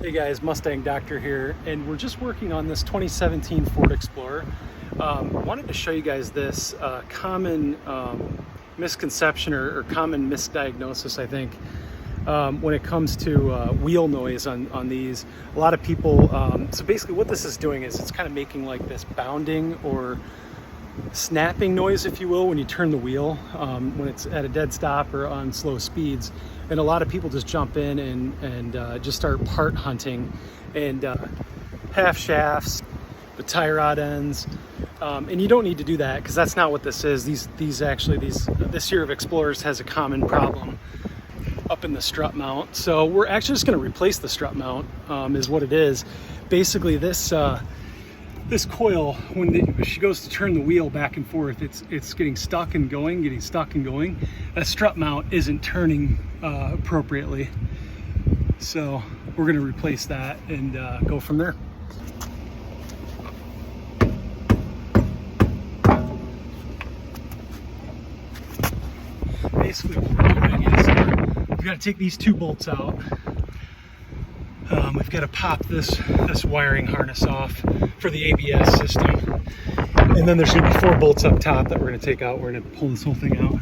Hey guys, Mustang Doctor here, and we're just working on this 2017 Ford Explorer. Wanted to show you guys this common misconception or common misdiagnosis, I think, when it comes to wheel noise on these. A lot of people, so basically what this is doing is it's kind of making like this bounding or snapping noise, if you will, when you turn the wheel, when it's at a dead stop or on slow speeds. And a lot of people just jump in and just start part hunting and half shafts, the tie rod ends, and you don't need to do that because that's not what this is. This year of Explorers has a common problem up in the strut mount. So we're actually just going to replace the strut mount, is what it is. Basically, this coil, when she goes to turn the wheel back and forth, it's getting stuck and going, That strut mount isn't turning appropriately. So we're going to replace that and go from there. Basically what we're doing is we've got to take these two bolts out. We've got to pop this wiring harness off for the ABS system. And then there's going to be 4 bolts up top that we're going to take out. We're going to pull this whole thing out.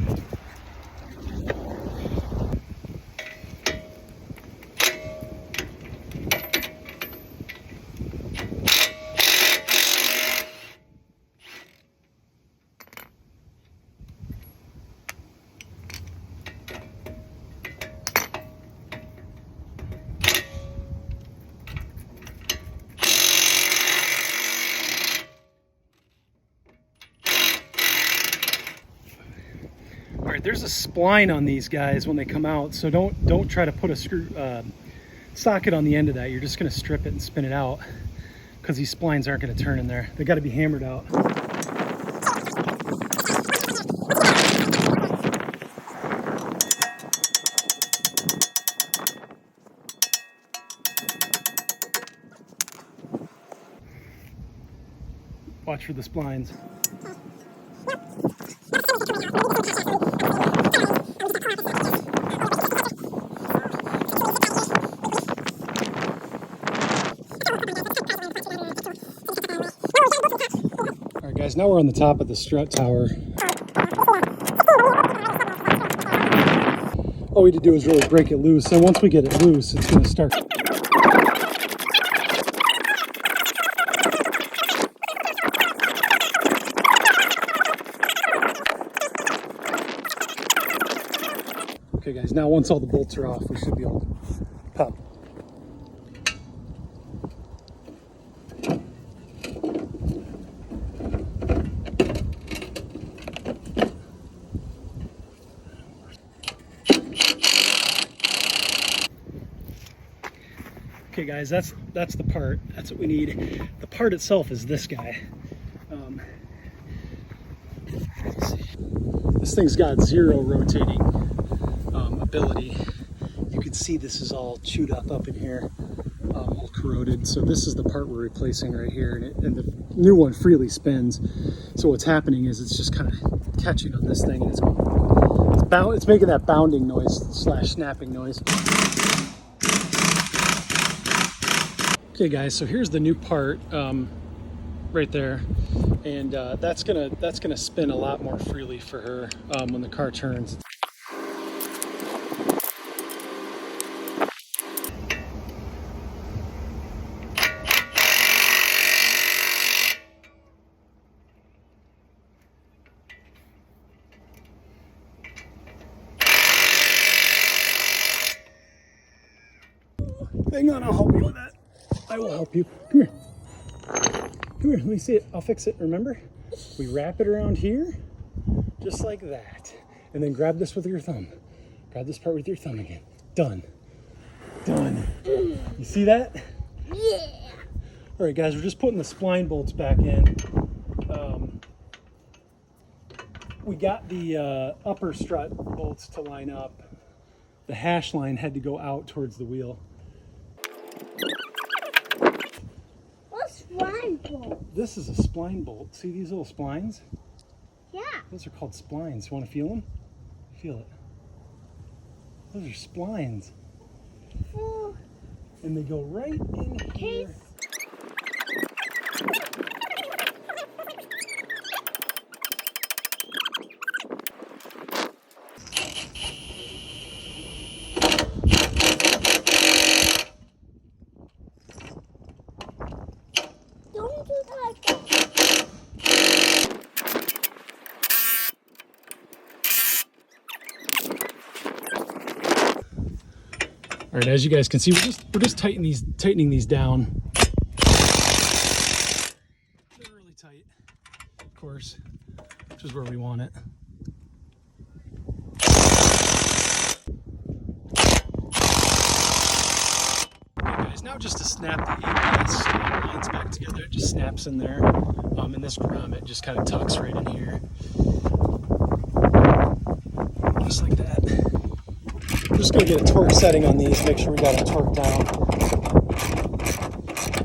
All right, there's a spline on these guys when they come out, so don't try to put a socket on the end of that. You're just going to strip it and spin it out because these splines aren't going to turn in there. They got to be hammered out. Watch for the splines. All right, guys, now we're on the top of the strut tower. All we need to do is really break it loose, and once we get it loose, it's going to start. Okay guys, now once all the bolts are off, we should be able to pop. Okay guys, that's the part. That's what we need. The part itself is this guy. Let's see. This thing's got 0 rotating ability. You can see this is all chewed up in here, all corroded. So this is the part we're replacing right here, and the new one freely spins. So what's happening is it's just kind of catching on this thing, and it's making that bounding noise / snapping noise. Okay guys, so here's the new part right there, and that's gonna spin a lot more freely for her when the car turns. Hang on, I'll help you with that. I will help you. Come here. Come here, let me see it. I'll fix it, remember? We wrap it around here, just like that. And then grab this with your thumb. Grab this part with your thumb again. Done. Done. You see that? Yeah. All right, guys, we're just putting the spline bolts back in. We got the upper strut bolts to line up. The hash line had to go out towards the wheel. What's spline bolt? This is a spline bolt. See these little splines? Yeah. Those are called splines. You want to feel them? Feel it. Those are splines. Oh. and they go right in here. Don't do that. All right, as you guys can see, we're just tightening these down. They're really tight, of course, which is where we want it. Okay, guys, now just to snap the ABS lines back together, it just snaps in there. And this grommet just kind of tucks right in here, just like that. We're just going to get a torque setting on these, make sure we got it torqued down.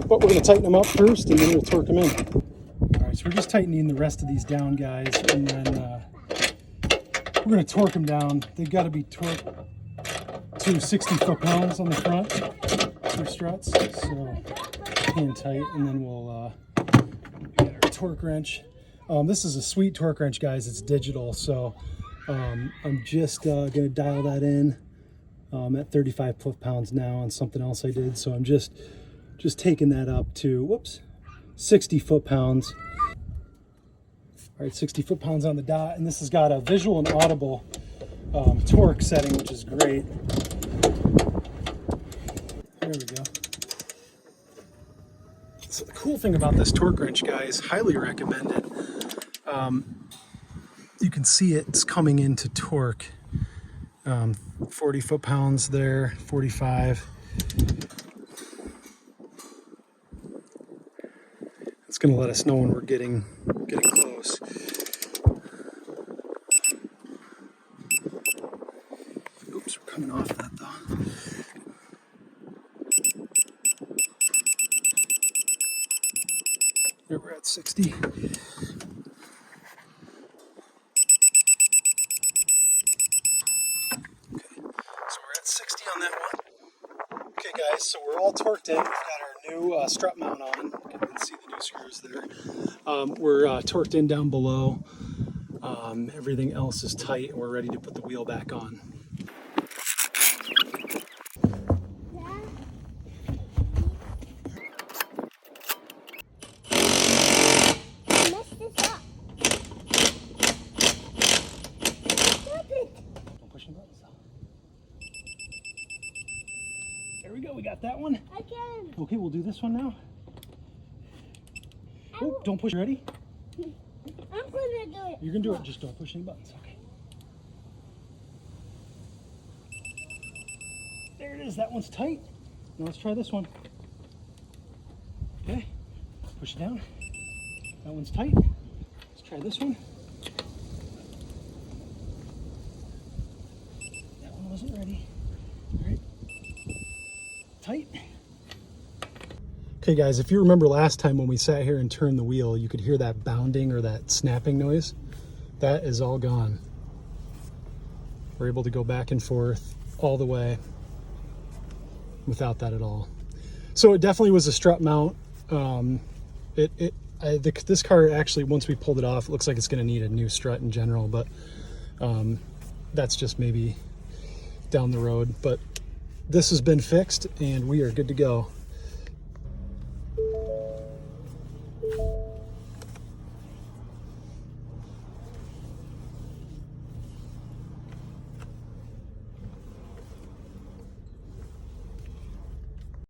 But we're going to tighten them up first, and then we'll torque them in. All right, so we're just tightening the rest of these down, guys, and then we're going to torque them down. They've got to be torqued to 60 foot-pounds on the front, 2 struts, so hand tight, and then we'll get our torque wrench. This is a sweet torque wrench, guys. It's digital, so I'm just going to dial that in. At 35 foot-pounds now on something else I did, so I'm just taking that up to 60 foot-pounds. All right, 60 foot-pounds on the dot, and this has got a visual and audible torque setting, which is great. There we go. So the cool thing about this torque wrench, guys, highly recommended. You can see it's coming into torque. 40 foot-pounds there, 45. It's going to let us know when we're getting close. Oops, we're coming off that though. There, we're at 60. On that one. Okay, guys, so we're all torqued in. We've got our new strut mount on. You can see the new screws there. We're torqued in down below. Everything else is tight, and we're ready to put the wheel back on. There we go, we got that one. Again. Okay, we'll do this one now. Oh, don't push. Ready? I'm gonna do it. You're gonna do it, just don't push any buttons. Okay. There it is, that one's tight. Now let's try this one. Okay, push it down. That one's tight. Let's try this one. That one wasn't ready. All right. Tight. Okay guys, if you remember last time when we sat here and turned the wheel, you could hear that bounding or that snapping noise. That is all gone. We're able to go back and forth all the way without that at all. So it definitely was a strut mount. This car actually, once we pulled it off, it looks like it's going to need a new strut in general, but that's just maybe down the road. But this has been fixed and we are good to go.